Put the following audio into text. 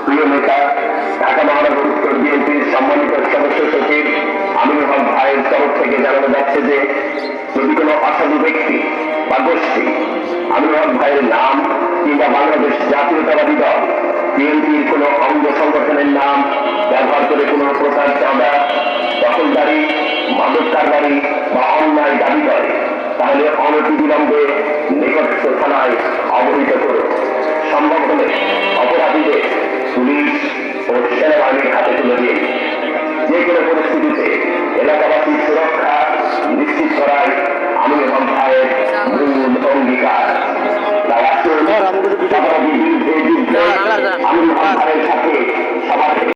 প্রিয় নেতা, ঢাকা মহানগর উত্তর বিএনপির সম্মানিত সদস্য সচিব আমিনুল হক ভাইয়ের তরফ থেকে জানানো যাচ্ছে যে যদি কোনো অসাধু ব্যক্তি বা গোষ্ঠী আমিনুল হক ভাইয়ের নাম কিংবা বাংলাদেশ জাতীয়তাবাদী দল বিএনপির কোনো অঙ্গ সংগঠনের নাম ব্যবহার করে কোনো প্রকার চাঁদা, দখলদারি, মাদক কারবারি বা অন্যায় দাবি করে তাহলে অনতিবিলম্বে নিকটস্থ থানায় অবহিত করুন। সম্ভব হলে